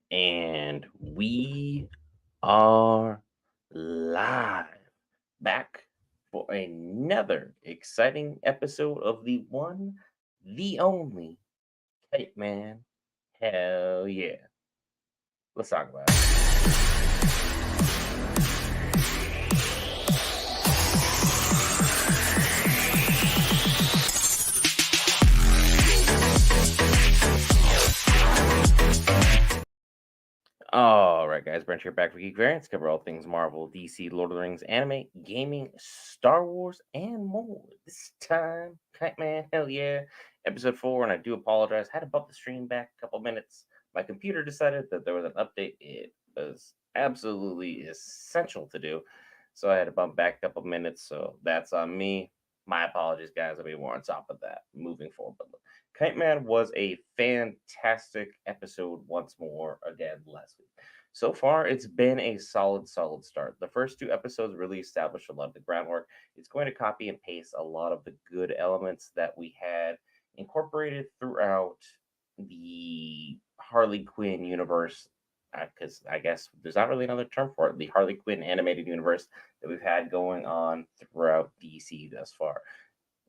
And we are live back for another exciting episode of the one, the only Kite Man. Hell yeah. Let's talk about it. All right, guys, Brent here back for Geek Variants. Cover all things Marvel, DC, Lord of the Rings, anime, gaming, Star Wars, and more. This time, Kite Man, hell yeah, episode 4. And I do apologize. Had to bump the stream back a couple minutes. My computer decided that there was an update. It was absolutely essential to do. So I had to bump back a couple minutes. So that's on me. My apologies, guys. I'll be more on top of that moving forward. But Kite Man was a fantastic episode once more again last week. So far, it's been a solid start. The first two episodes really established a lot of the groundwork. It's going to copy and paste a lot of the good elements that we had incorporated throughout the Harley Quinn universe. Because I guess there's not really another term for it, the Harley Quinn animated universe that we've had going on throughout DC thus far.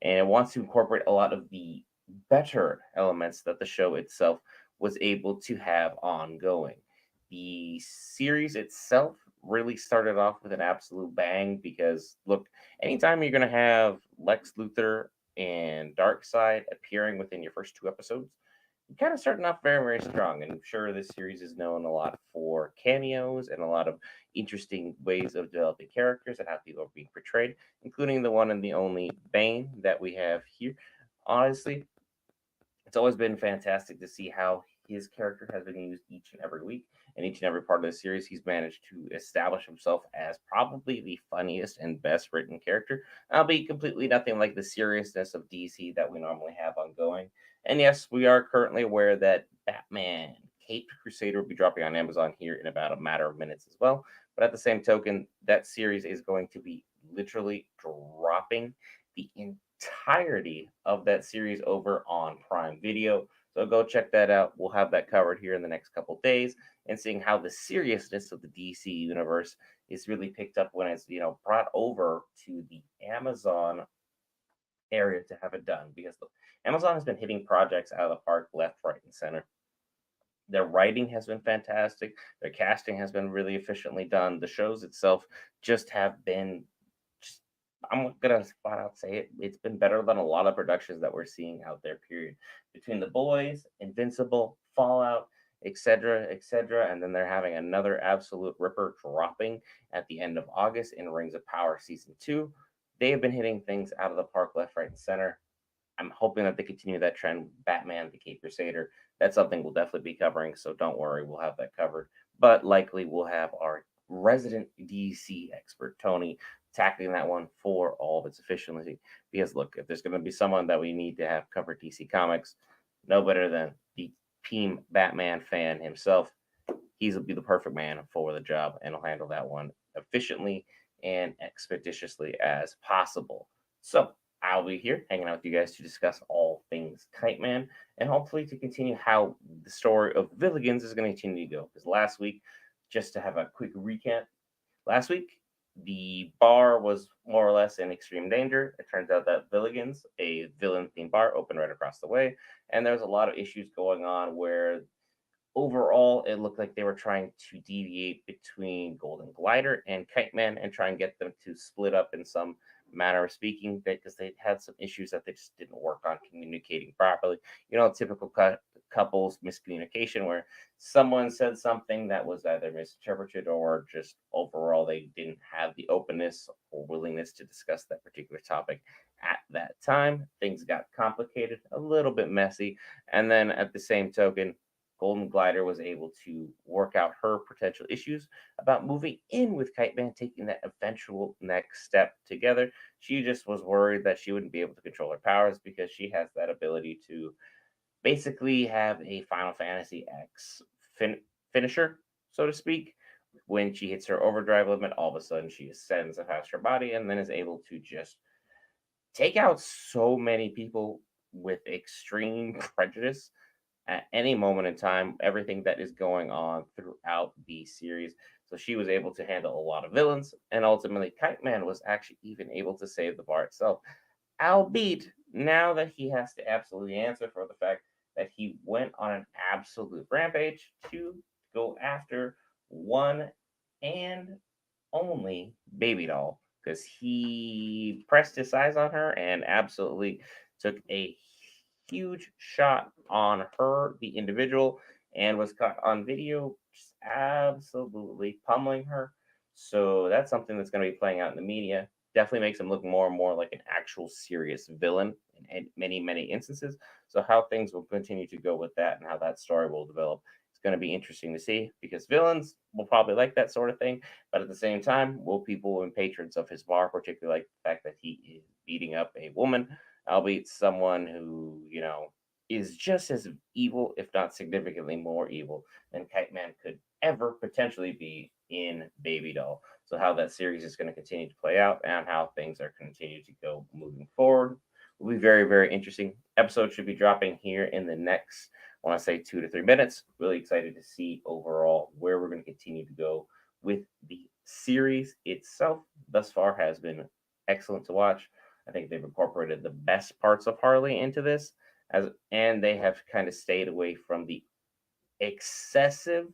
And it wants to incorporate a lot of the better elements that the show itself was able to have ongoing. The series itself really started off with an absolute bang because, look, anytime you're going to have Lex Luthor and Darkseid appearing within your first two episodes, you're kind of starting off very strong. And I'm sure this series is known a lot for cameos and a lot of interesting ways of developing characters and how people are being portrayed, including the one and the only Bane that we have here. Honestly, it's always been fantastic to see how his character has been used each and every week. And each and every part of the series, he's managed to establish himself as probably the funniest and best written character. Albeit completely nothing like the seriousness of DC that we normally have ongoing. And yes, we are currently aware that Batman Caped Crusader will be dropping on Amazon here in about a matter of minutes as well. But at the same token, that series is going to be literally dropping the entirety of that series over on Prime Video. So go check that out. We'll have that covered here in the next couple days, and seeing how the seriousness of the DC universe is really picked up when it's brought over to the Amazon area to have it done. Because look, Amazon has been hitting projects out of the park left, right, and center. Their writing has been fantastic. Their casting has been really efficiently done. The shows itself just have been just, I'm gonna flat out say it. It's been better than a lot of productions that we're seeing out there. Period. Between The Boys, Invincible, Fallout, etc., and then they're having another absolute ripper dropping at the end of August in Rings of Power season 2. They have been hitting things out of the park, left, right, and center. I'm hoping that they continue that trend. Batman, the Cape Crusader. That's something we'll definitely be covering. So don't worry, we'll have that covered. But likely we'll have our resident DC expert Tony tackling that one for all of its efficiency. Because look, if there's going to be someone that we need to have cover DC Comics, no better than the Team Batman fan himself. He'll be the perfect man for the job, and he'll handle that one efficiently and expeditiously as possible. So I'll be here hanging out with you guys to discuss all things Kite Man, and hopefully to continue how the story of Villigans is going to continue to go. Because last week, just to have a quick recap, last week the bar was more or less in extreme danger. It turns out that Villigans, a villain themed bar, opened right across the way, and there was a lot of issues going on where overall, it looked like they were trying to deviate between Golden Glider and Kite Man and try and get them to split up in some manner of speaking because they had some issues that they just didn't work on communicating properly. Typical couples miscommunication where someone said something that was either misinterpreted or just overall they didn't have the openness or willingness to discuss that particular topic at that time. Things got complicated, a little bit messy. And then at the same token, Golden Glider was able to work out her potential issues about moving in with Kite Man, taking that eventual next step together. She just was worried that she wouldn't be able to control her powers because she has that ability to basically have a Final Fantasy X finisher, so to speak. When she hits her overdrive limit, all of a sudden she ascends past her body and then is able to just take out so many people with extreme prejudice. at any moment in time, everything that is going on throughout the series. So she was able to handle a lot of villains, and ultimately, Kite Man was actually even able to save the bar itself. Albeit, now that he has to absolutely answer for the fact that he went on an absolute rampage to go after one and only baby doll because he pressed his eyes on her and absolutely took a huge shot on her, the individual, and was caught on video just absolutely pummeling her. So that's something that's going to be playing out in the media. Definitely makes him look more and more like an actual serious villain in many, many instances. So how things will continue to go with that and how that story will develop, it's going to be interesting to see because villains will probably like that sort of thing, but at the same time, will people and patrons of his bar particularly like the fact that he is beating up a woman, albeit someone who, is just as evil, if not significantly more evil, than Kite Man could ever potentially be in Baby Doll. So, how that series is going to continue to play out and how things are continue to go moving forward will be very, very interesting. Episode should be dropping here in the next, I want to say, 2 to 3 minutes. Really excited to see overall where we're going to continue to go with the series itself. Thus far has been excellent to watch. I think they've incorporated the best parts of Harley into this, and they have kind of stayed away from the excessive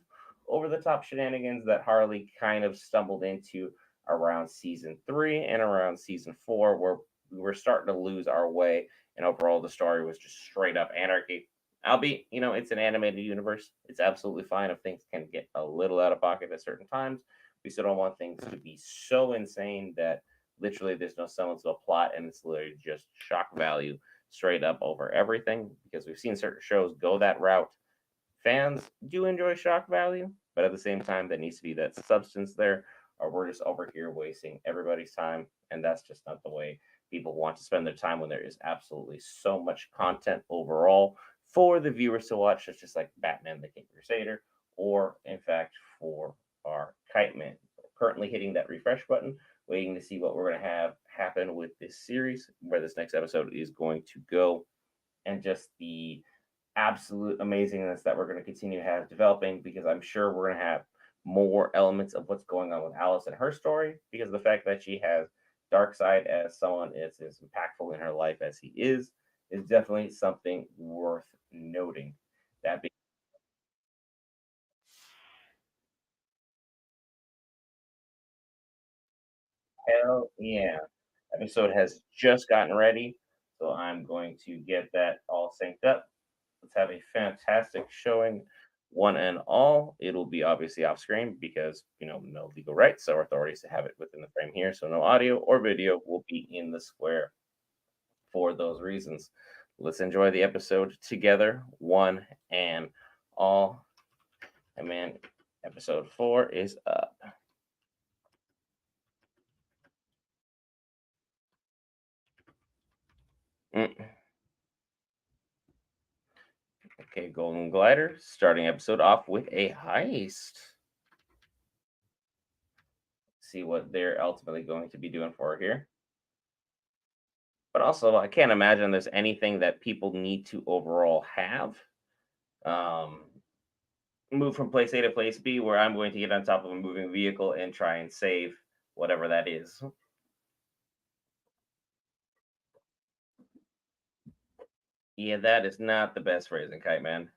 over the top shenanigans that Harley kind of stumbled into around season 3 and around season 4, where we were starting to lose our way. And overall, the story was just straight up anarchy. Albeit, it's an animated universe. It's absolutely fine if things can get a little out of pocket at certain times. We still don't want things to be so insane that literally there's no semblance of a plot and it's literally just shock value straight up over everything because we've seen certain shows go that route. Fans do enjoy shock value, but at the same time, there needs to be that substance there, or we're just over here wasting everybody's time. And that's just not the way people want to spend their time when there is absolutely so much content overall for the viewers to watch. It's just like Batman the King Crusader, or in fact, for our Kite Man. Currently hitting that refresh button, waiting to see what we're going to have happen with this series, where this next episode is going to go, and just the absolute amazingness that we're going to continue to have developing because I'm sure we're going to have more elements of what's going on with Alice and her story because of the fact that she has dark side as someone is as impactful in her life as he is definitely something worth noting. That being hell yeah. Episode has just gotten ready, so I'm going to get that all synced up. Let's have a fantastic showing, one and all. It'll be obviously off screen because, no legal rights or authorities to have it within the frame here. So no audio or video will be in the square for those reasons. Let's enjoy the episode together, one and all. And man, episode 4 is up. Mm. Okay, Golden Glider, starting episode off with a heist. See what they're ultimately going to be doing for here. But also, I can't imagine there's anything that people need to overall have. Um, Move from place A to place B, where I'm going to get on top of a moving vehicle and try and save whatever that is. Yeah, that is not the best phrasing, Kite Man.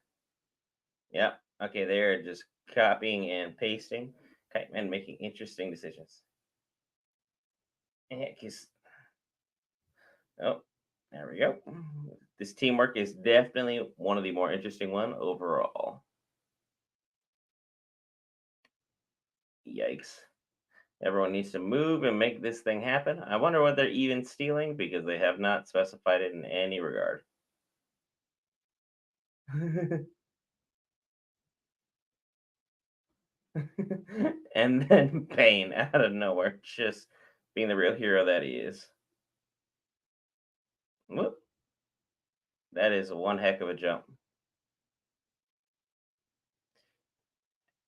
Yep. Okay, they're just copying and pasting. Kite Man making interesting decisions. Heck is oh, there we go. This teamwork is definitely one of the more interesting one overall. Yikes. Everyone needs to move and make this thing happen. I wonder what they're even stealing because they have not specified it in any regard. And then Bane out of nowhere, just being the real hero that he is. Whoop, that is one heck of a jump.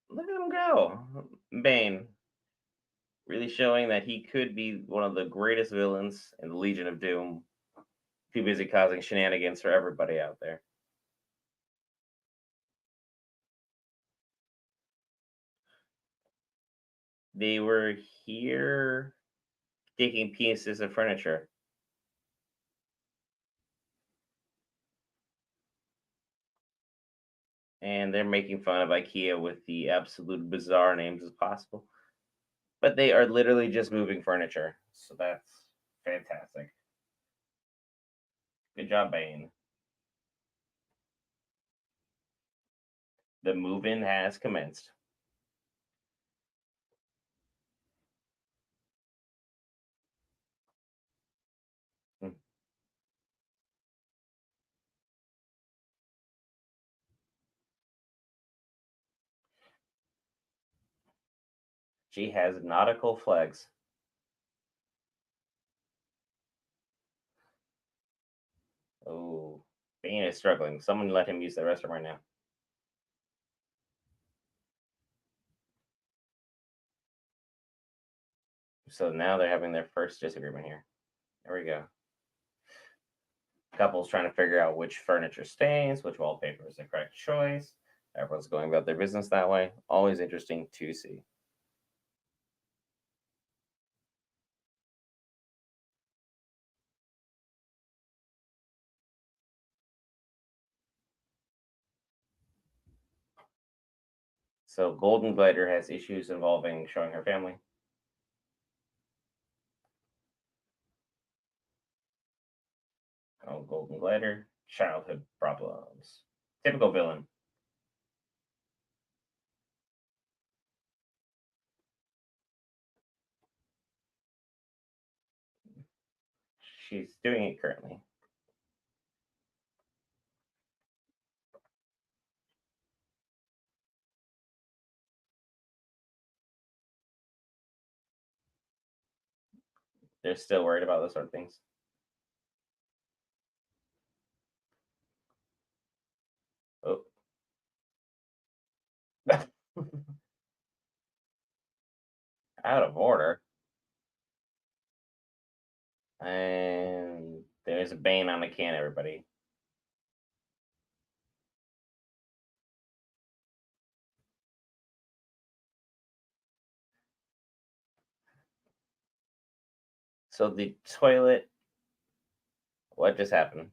Look at him go. Bane really showing that he could be one of the greatest villains in the Legion of Doom. Too busy causing shenanigans for everybody out there. They were here taking pieces of furniture, and they're making fun of IKEA with the absolute bizarre names as possible. But they are literally just moving furniture, so that's fantastic. Good job, Bane. The move-in has commenced. Hmm. She has nautical flags. Oh, Bane is struggling. Someone let him use the restroom right now. So now they're having their first disagreement here. There we go. Couples trying to figure out which furniture stays, which wallpaper is the correct choice. Everyone's going about their business that way. Always interesting to see. So Golden Glider has issues involving showing her family. Oh, Golden Glider, childhood problems. Typical villain. She's doing it currently. They're still worried about those sort of things. Oh. Out of order. And there's a Bane on the can, everybody. So the toilet, what just happened?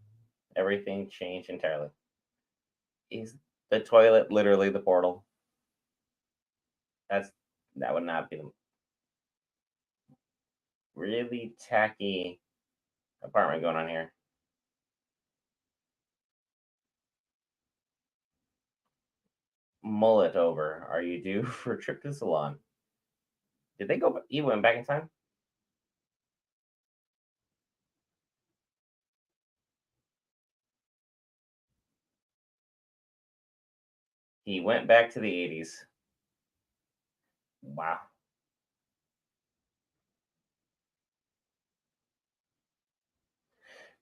Everything changed entirely. Is the toilet literally the portal? That's that would not be the really tacky apartment going on here. Mullet over. Are you due for a trip to the salon? Did they go? He went back in time. He went back to the 80s. Wow.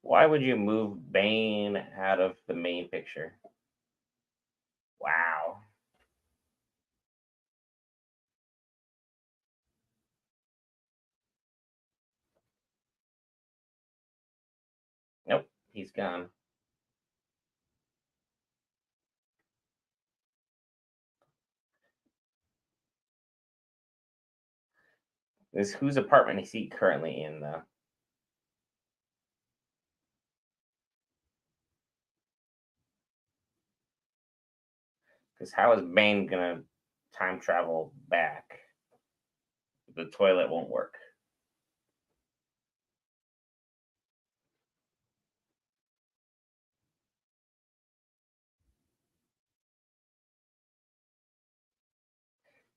Why would you move Bane out of the main picture? Wow. Nope. He's gone. This whose apartment is he currently in, though? Because how is Bane gonna time travel back? The toilet won't work.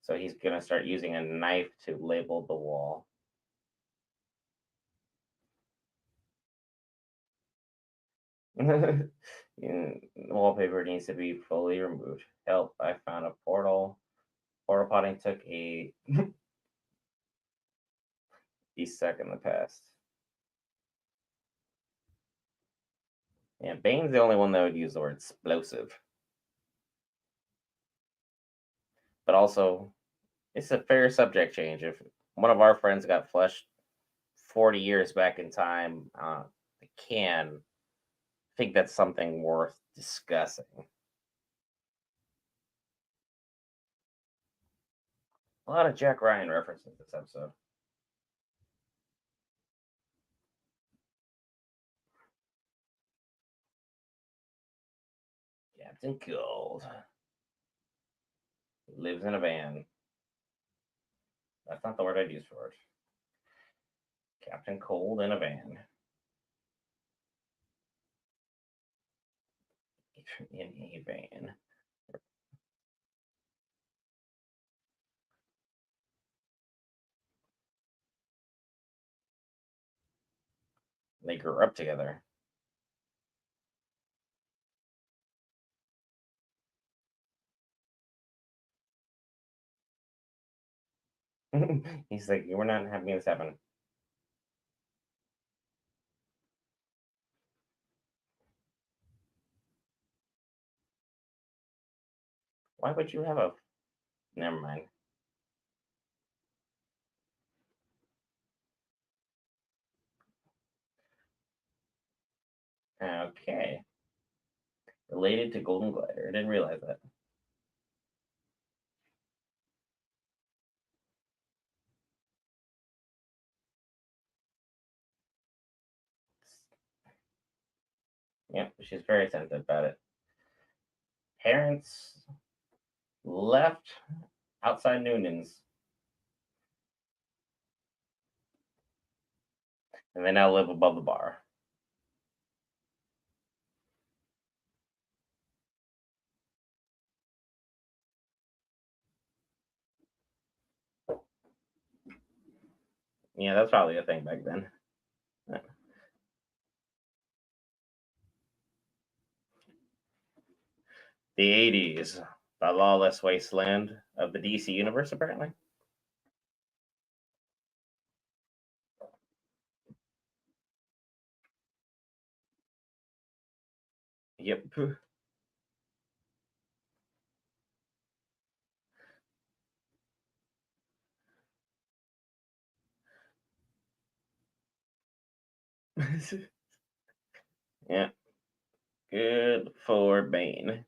So he's gonna start using a knife to label the wall. Wallpaper needs to be fully removed. Help! I found a portal. Portal potting took a second in the past. Yeah, Bane's the only one that would use the word explosive. But also, it's a fair subject change. If one of our friends got flushed 40 years back in time, I can think that's something worth discussing. A lot of Jack Ryan references this episode. Captain Cold lives in a van. That's not the word I'd use for it. Captain Cold in a van. In a van. They grew up together. He's like, we're not having this happen. Why would you have a? Never mind. Okay. Related to Golden Glider. I didn't realize that. Yep, she's very sensitive about it. Parents left outside Noonan's, and they now live above the bar. Yeah, that's probably a thing back then. The 80s, the lawless wasteland of the DC universe, apparently. Yep. Yeah. Good for Bane.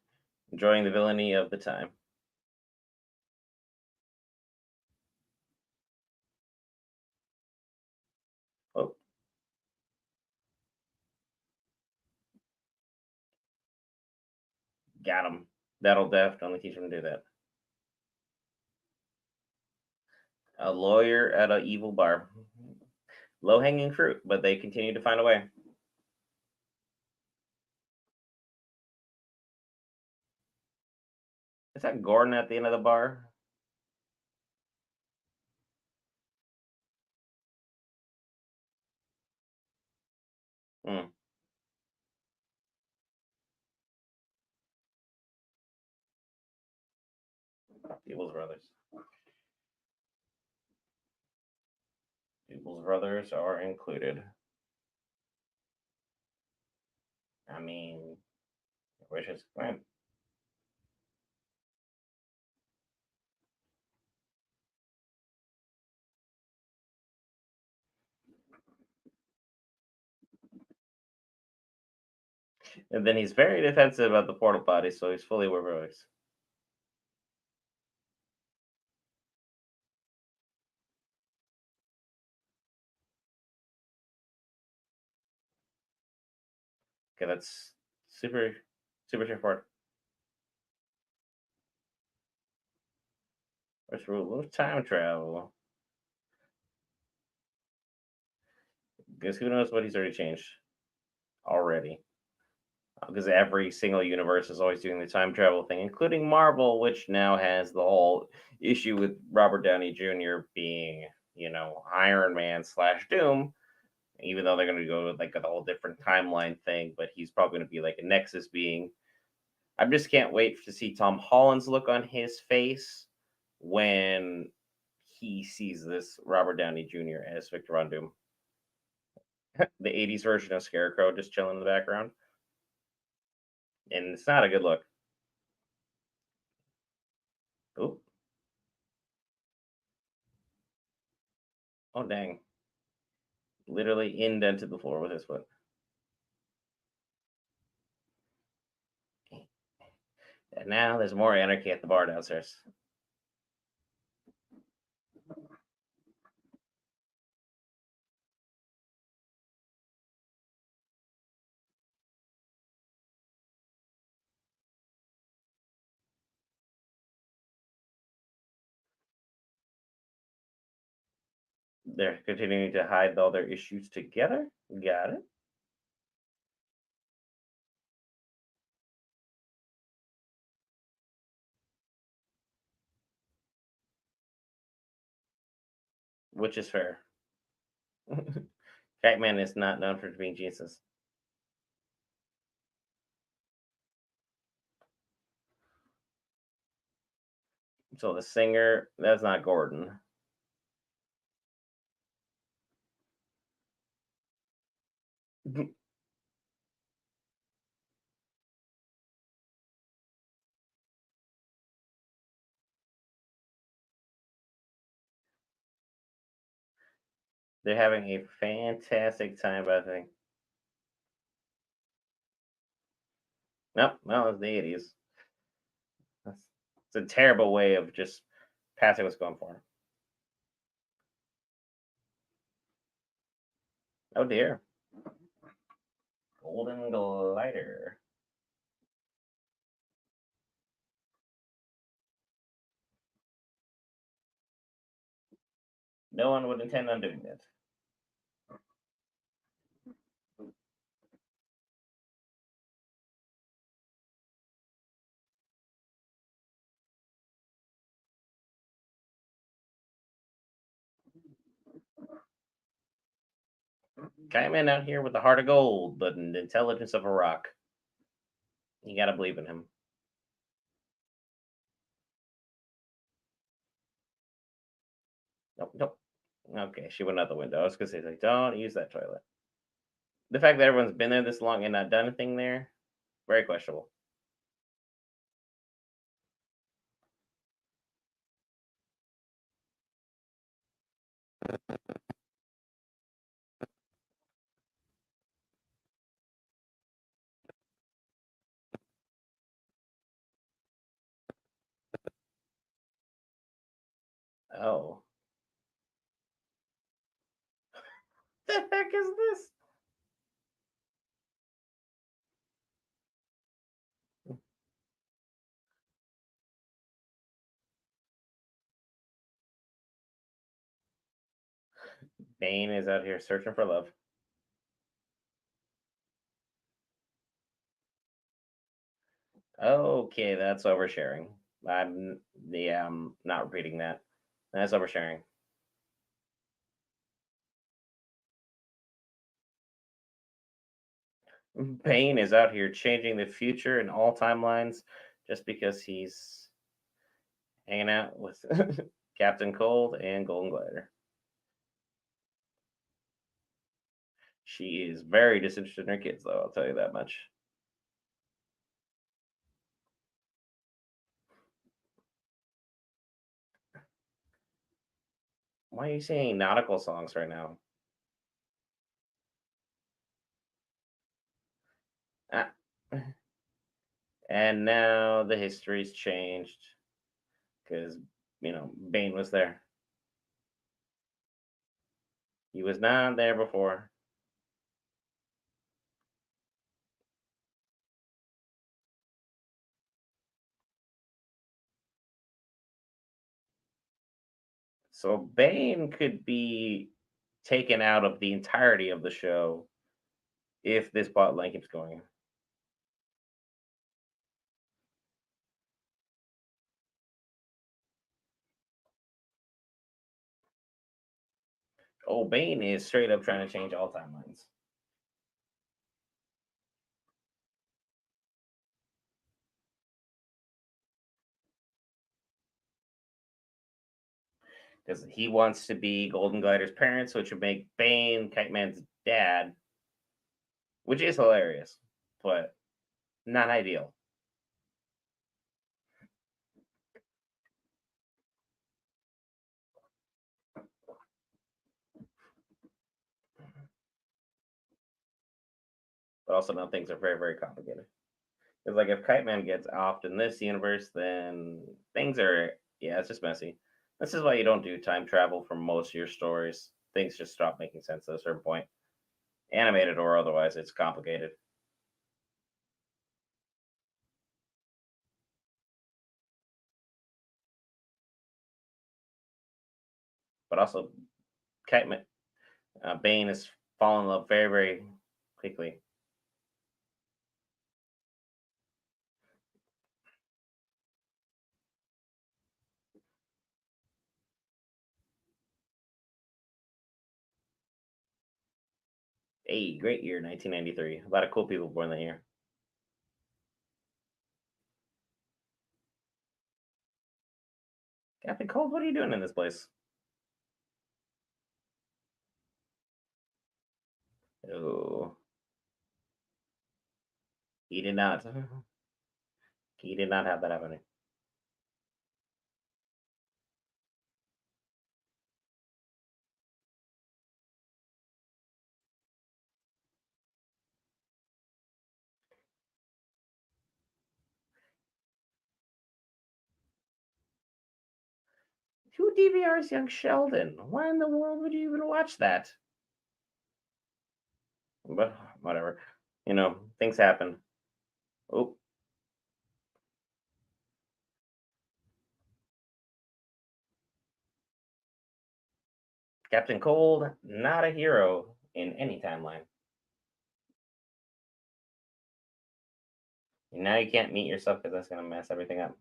Enjoying the villainy of the time. Oh, got him. That'll definitely teach him to do that. A lawyer at an evil bar. Low hanging fruit, but they continue to find a way. Is that Gordon at the end of the bar? Hmm. People's Brothers. People's Brothers are included. I mean, which is fine. And then he's very defensive about the portal body, so he's fully reversed. Okay, that's super, super straightforward. First rule of time travel. Because who knows what he's already changed already. Because every single universe is always doing the time travel thing, including Marvel, which now has the whole issue with Robert Downey Jr. being, Iron Man slash Doom, even though they're going to go with like a whole different timeline thing, but he's probably going to be like a Nexus being. I just can't wait to see Tom Holland's look on his face when he sees this Robert Downey Jr. as Victor Von Doom. The 80s version of Scarecrow just chilling in the background. And it's not a good look. Oop. Oh, dang. Literally indented the floor with his foot. And now there's more anarchy at the bar downstairs. They're continuing to hide all their issues together. Got it. Which is fair. Kite Man is not known for being Jesus. So the singer, that's not Gordon. They're having a fantastic time, I think. Nope, well, it's the 80s. It's a terrible way of just passing what's going for. Oh dear. Golden glider. No one would intend on doing that. Kite Man out here with the heart of gold, but the intelligence of a rock. You gotta believe in him. Nope, nope. Okay, she went out the window. I was gonna say, like, don't use that toilet. The fact that everyone's been there this long and not done anything there, very questionable. Oh, the heck is this? Bane is out here searching for love. Okay, that's oversharing. I'm not repeating that. That's oversharing. Bane is out here changing the future in all timelines just because he's hanging out with Captain Cold and Golden Glider. She is very disinterested in her kids, though, I'll tell you that much. Why are you singing nautical songs right now? Ah. And now the history's changed because, Bane was there. He was not there before. So Bane could be taken out of the entirety of the show if this plot line keeps going. Oh, Bane is straight up trying to change all timelines. Because he wants to be Golden Glider's parents, which would make Bane Kite Man's dad, which is hilarious, but not ideal. But also now things are very, very complicated. It's like if Kite Man gets off in this universe, then things are, yeah, it's just messy. This is why you don't do time travel for most of your stories. Things just stop making sense at a certain point, animated or otherwise. It's complicated. But also, Kite Man, Bane is falling in love very, very quickly. Hey, great year, 1993. A lot of cool people born that year. Captain Cold, what are you doing in this place? Oh, he did not. He did not have that happening. Who DVRs Young Sheldon? Why in the world would you even watch that? But whatever. Things happen. Oh, Captain Cold, not a hero in any timeline. Now you can't meet yourself because that's gonna mess everything up.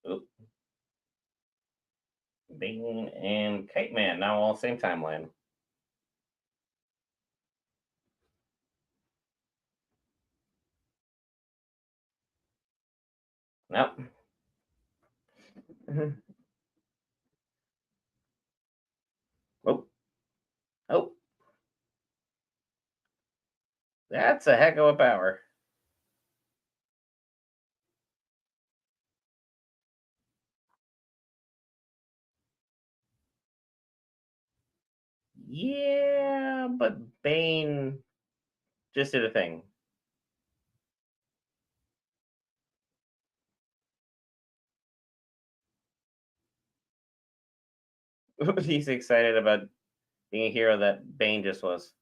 Oop. Bing and Kite Man now all same timeline. Nope. Oh, oh, that's a heck of a power. Yeah, but Bane just did a thing. He's excited about being a hero that Bane just was.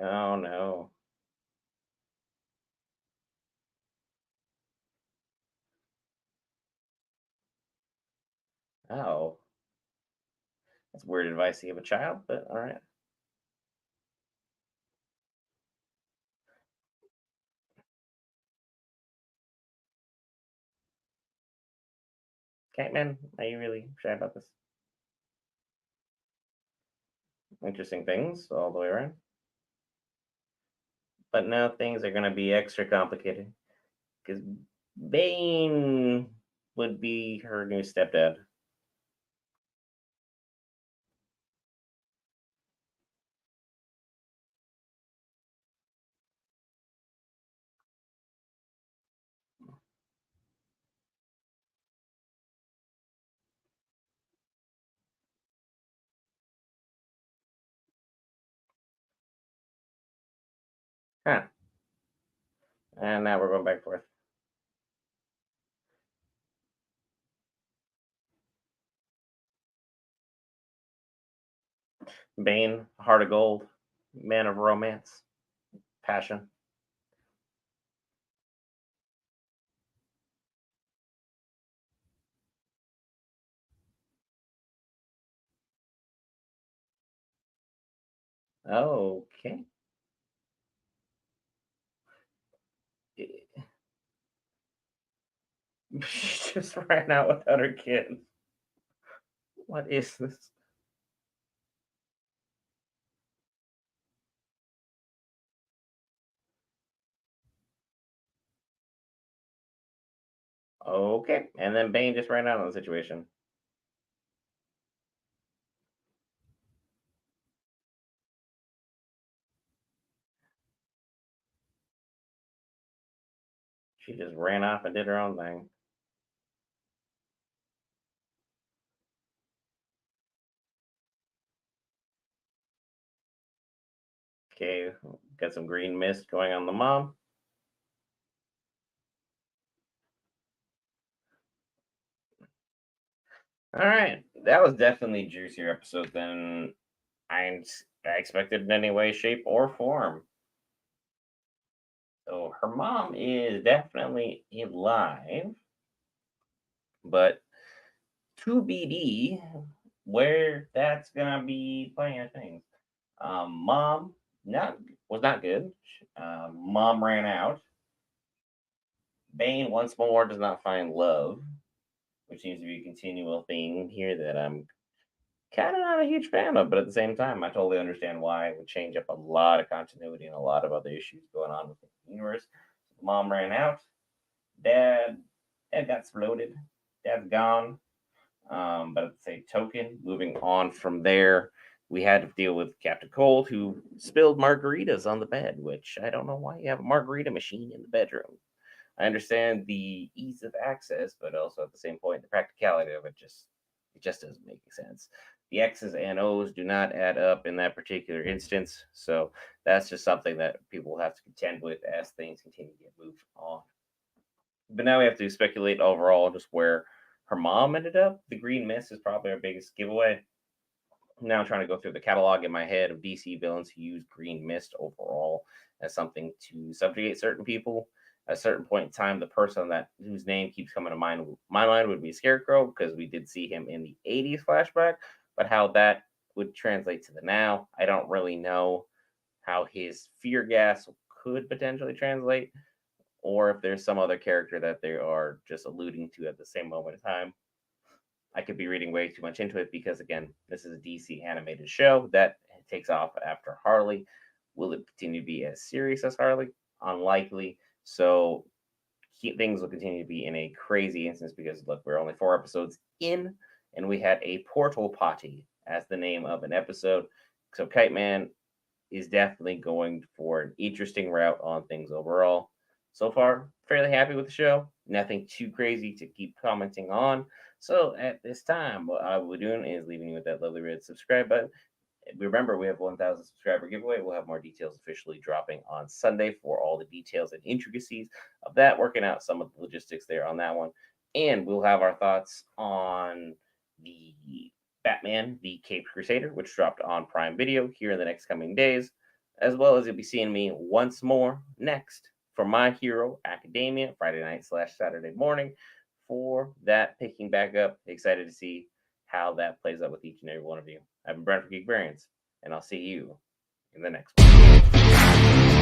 Oh no. Oh, that's weird advice to give a child, but all right. Catman, are you really shy about this? Interesting things all the way around. But now things are going to be extra complicated because Bane would be her new stepdad. Huh. And now we're going back and forth. Bane, heart of gold, man of romance, passion. Okay. She just ran out without her kids. What is this? Okay. And then Bane just ran out of the situation. She just ran off and did her own thing. Okay, got some green mist going on the mom. All right, that was definitely juicier episode than I expected in any way, shape, or form. So her mom is definitely alive, but to BD where that's gonna be playing things. Mom not was not good. Mom ran out. Bane once more does not find love, which seems to be a continual theme here that I'm kind of not a huge fan of, but at the same time, I totally understand why it would change up a lot of continuity and a lot of other issues going on within the universe. Mom ran out. Dad, dad got exploded. Dad's gone. But at the same token, moving on from there, we had to deal with Captain Cold, who spilled margaritas on the bed, which I don't know why you have a margarita machine in the bedroom. I understand the ease of access, but also at the same point, the practicality of it just doesn't make sense. The X's and O's do not add up in that particular instance, so that's just something that people will have to contend with as things continue to get moved on. But now we have to speculate overall just where her mom ended up. The Green Mist is probably our biggest giveaway. Now I'm trying to go through the catalog in my head of DC villains who use Green Mist overall as something to subjugate certain people. At a certain point in time, the person that whose name keeps coming to my mind would be Scarecrow because we did see him in the '80s flashback. But how that would translate to the now, I don't really know how his fear gas could potentially translate, or if there's some other character that they are just alluding to at the same moment in time. I could be reading way too much into it because, again, this is a DC animated show that takes off after Harley. Will it continue to be as serious as Harley? Unlikely. So things will continue to be in a crazy instance because, look, we're only 4 episodes in, and we had a portal potty as the name of an episode. So Kite Man is definitely going for an interesting route on things overall. So far, fairly happy with the show. Nothing too crazy to keep commenting on. So at this time, what I will be doing is leaving you with that lovely red subscribe button. Remember, we have 1,000 subscriber giveaway. We'll have more details officially dropping on Sunday for all the details and intricacies of that, working out some of the logistics there on that one. And we'll have our thoughts on the Batman, the Caped Crusader, which dropped on Prime Video here in the next coming days, as well as you'll be seeing me once more next for My Hero Academia, Friday night / Saturday morning, for that picking back up. Excited to see how that plays out with each and every one of you. I've been Brent for Geek Variants, and I'll see you in the next one.